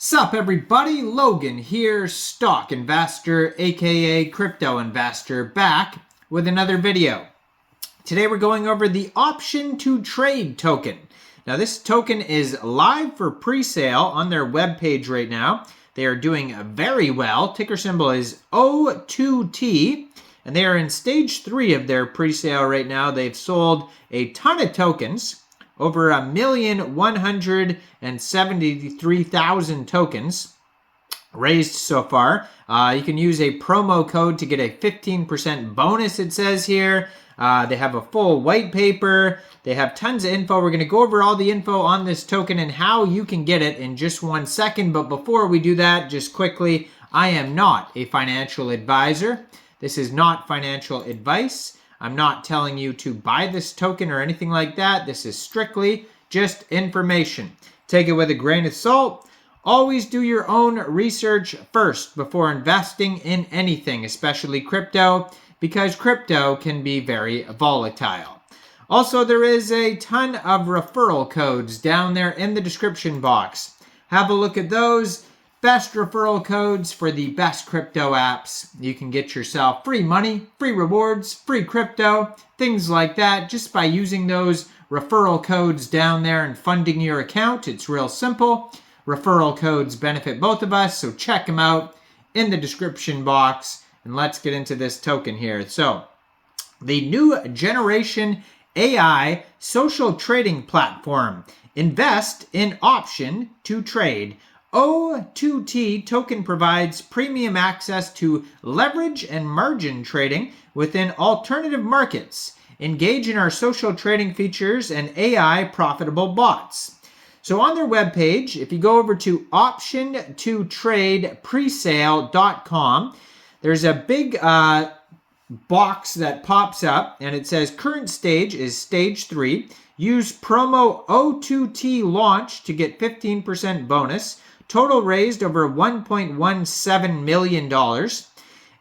Sup everybody, Logan here, stock investor aka crypto investor, back with another video. Today we're going over the Option2Trade token. Now this token is live for pre-sale on their webpage right now. They are doing very well. Ticker symbol is O2T and they are in stage 3 of their pre-sale right now. They've sold a ton of tokens. Over 1,173,000 tokens raised so far. You can use a promo code to get a 15% bonus, it says here. They have a full white paper. They have tons of info. We're going to go over all the info on this token and how you can get it in just 1 second. But before we do that, just quickly, I am not a financial advisor. This is not financial advice. I'm not telling you to buy this token or anything like that. This is strictly just information. Take it with a grain of salt. Always do your own research first before investing in anything, especially crypto, because crypto can be very volatile. Also, there is a ton of referral codes down there in the description box. Have a look at those. Best referral codes for the best crypto apps. You can get yourself free money, free rewards, free crypto, things like that just by using those referral codes down there and funding your account. It's real simple. Referral codes benefit both of us, so check them out in the description box. And let's get into this token here. So, the new generation AI social trading platform. Invest in Option2Trade. O2T token provides premium access to leverage and margin trading within alternative markets. Engage in our social trading features and AI profitable bots. So on their webpage, if you go over to Option2TradePresale.com, there's a big box that pops up and it says current stage is stage 3. Use promo O2T launch to get 15% bonus. Total raised over $1.17 million.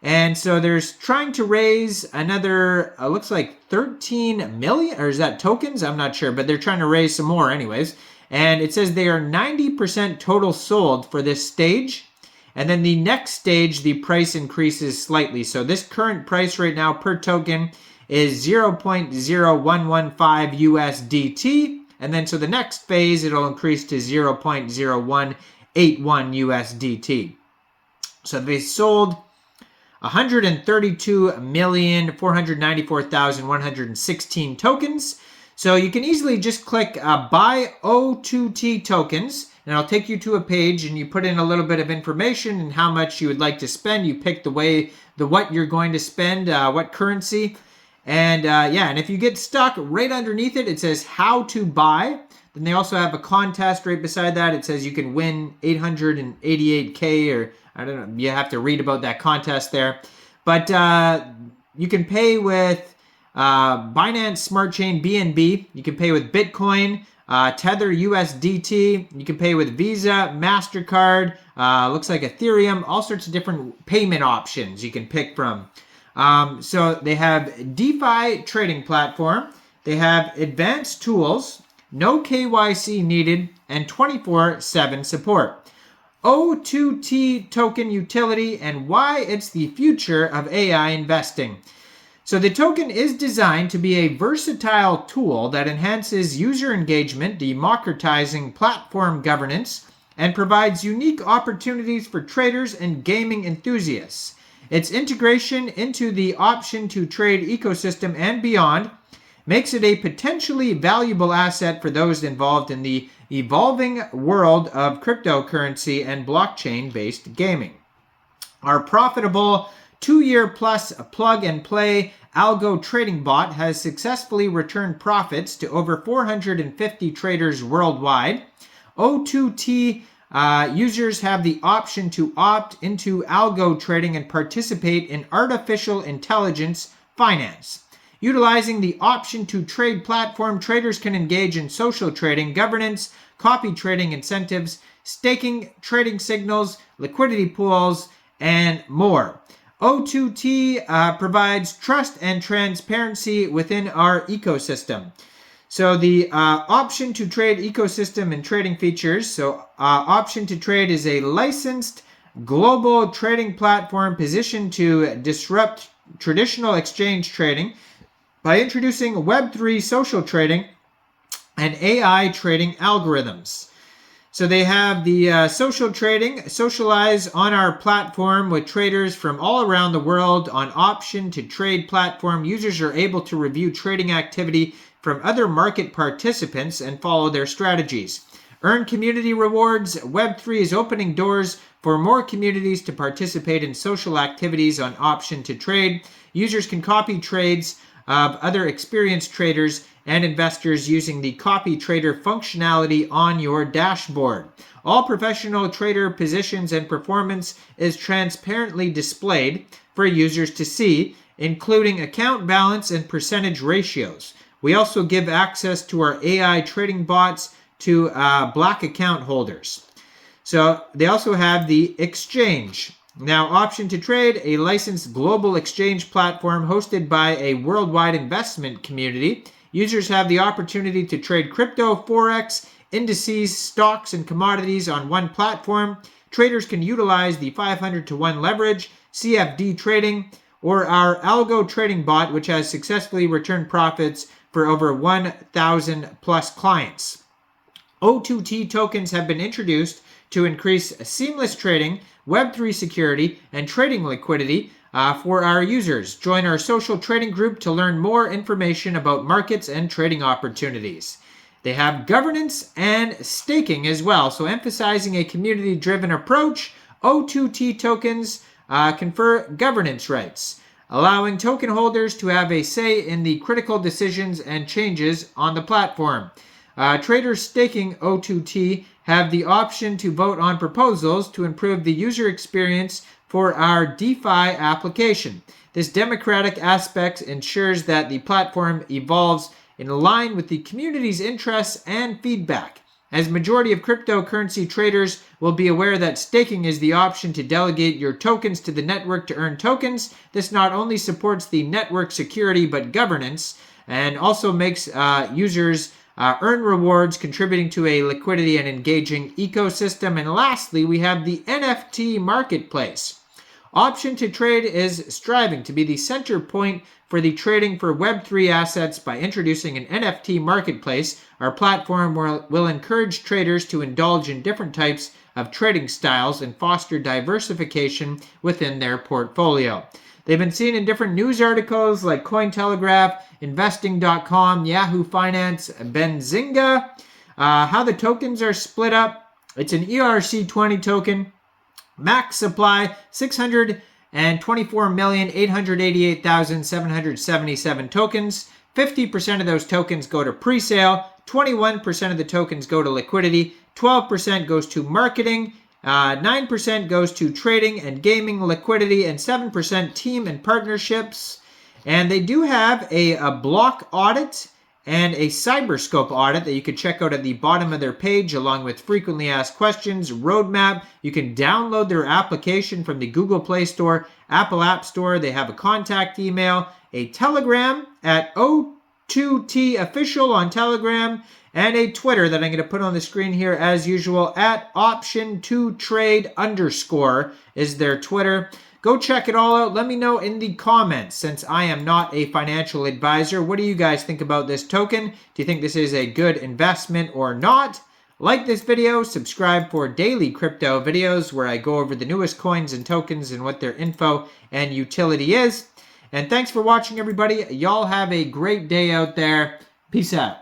And so there's trying to raise another, looks like 13 million, or is that tokens? I'm not sure, but they're trying to raise some more anyways. And it says they are 90% total sold for this stage. And then the next stage, the price increases slightly. So this current price right now per token is 0.0115 USDT. And then so the next phase, it'll increase to 0.0181 USDT. So they sold 132,494,116 tokens. So you can easily just click buy O2T tokens and it'll take you to a page and you put in a little bit of information and how much you would like to spend. You pick what you're going to spend, what currency. And and if you get stuck, right underneath it, it says how to buy. Then they also have a contest right beside that. It says you can win 888K, or I don't know, you have to read about that contest there. But you can pay with Binance Smart Chain BNB. You can pay with Bitcoin, Tether USDT. You can pay with Visa, MasterCard, looks like Ethereum, all sorts of different payment options you can pick from. So they have DeFi trading platform. They have advanced tools. No KYC needed, and 24/7 support. O2T token utility and why it's the future of AI investing. So the token is designed to be a versatile tool that enhances user engagement, democratizing platform governance, and provides unique opportunities for traders and gaming enthusiasts. Its integration into the Option2Trade ecosystem and beyond makes it a potentially valuable asset for those involved in the evolving world of cryptocurrency and blockchain-based gaming. Our profitable 2-year plus plug-and-play algo trading bot has successfully returned profits to over 450 traders worldwide. O2T users have the option to opt into algo trading and participate in artificial intelligence finance. Utilizing the Option2Trade platform, traders can engage in social trading, governance, copy trading incentives, staking, trading signals, liquidity pools, and more. O2T provides trust and transparency within our ecosystem. So the Option2Trade ecosystem and trading features. So Option2Trade is a licensed global trading platform positioned to disrupt traditional exchange trading by introducing Web3 social trading and AI trading algorithms. So they have the social trading, socialize on our platform with traders from all around the world. On Option2Trade platform, users are able to review trading activity from other market participants and follow their strategies. Earn community rewards. Web3 is opening doors for more communities to participate in social activities on Option2Trade. Users can copy trades of other experienced traders and investors using the copy trader functionality on your dashboard. All professional trader positions and performance is transparently displayed for users to see, including account balance and percentage ratios. We also give access to our AI trading bots to black account holders. So they also have the exchange. Now, Option2Trade, a licensed global exchange platform hosted by a worldwide investment community. Users have the opportunity to trade crypto, forex, indices, stocks, and commodities on one platform. Traders can utilize the 500-to-1 leverage, CFD trading, or our algo trading bot, which has successfully returned profits for over 1,000 plus clients. O2T tokens have been introduced to increase seamless trading, Web3 security, and trading liquidity for our users. Join our social trading group to learn more information about markets and trading opportunities. They have governance and staking as well, so emphasizing a community-driven approach. O2T tokens confer governance rights, allowing token holders to have a say in the critical decisions and changes on the platform. Traders staking O2T have the option to vote on proposals to improve the user experience for our DeFi application. This democratic aspect ensures that the platform evolves in line with the community's interests and feedback. As majority of cryptocurrency traders will be aware that staking is the option to delegate your tokens to the network to earn tokens. This not only supports the network security but governance, and also makes users earn rewards, contributing to a liquidity and engaging ecosystem. And lastly, we have the NFT marketplace. Option2Trade is striving to be the center point for the trading for Web3 assets by introducing an NFT marketplace. Our platform will encourage traders to indulge in different types of trading styles and foster diversification within their portfolio. They've been seen in different news articles like Cointelegraph, Investing.com, Yahoo Finance, Benzinga. How the tokens are split up. It's an ERC20 token. Max supply, 624,888,777 tokens. 50% of those tokens go to pre-sale. 21% of the tokens go to liquidity. 12% goes to marketing. 9% goes to trading and gaming liquidity, and 7% team and partnerships. And they do have a block audit and a cyberscope audit that you can check out at the bottom of their page, along with frequently asked questions, roadmap. You can download their application from the Google Play Store, Apple App Store. They have a contact email, a Telegram at O2T official on Telegram, and a Twitter that I'm going to put on the screen here as usual at Option2Trade_ is their Twitter. Go check it all out. Let me know in the comments, since I am not a financial advisor. What do you guys think about this token? Do you think this is a good investment or not? Like this video, subscribe for daily crypto videos where I go over the newest coins and tokens and what their info and utility is. And thanks for watching, everybody. Y'all have a great day out there. Peace out.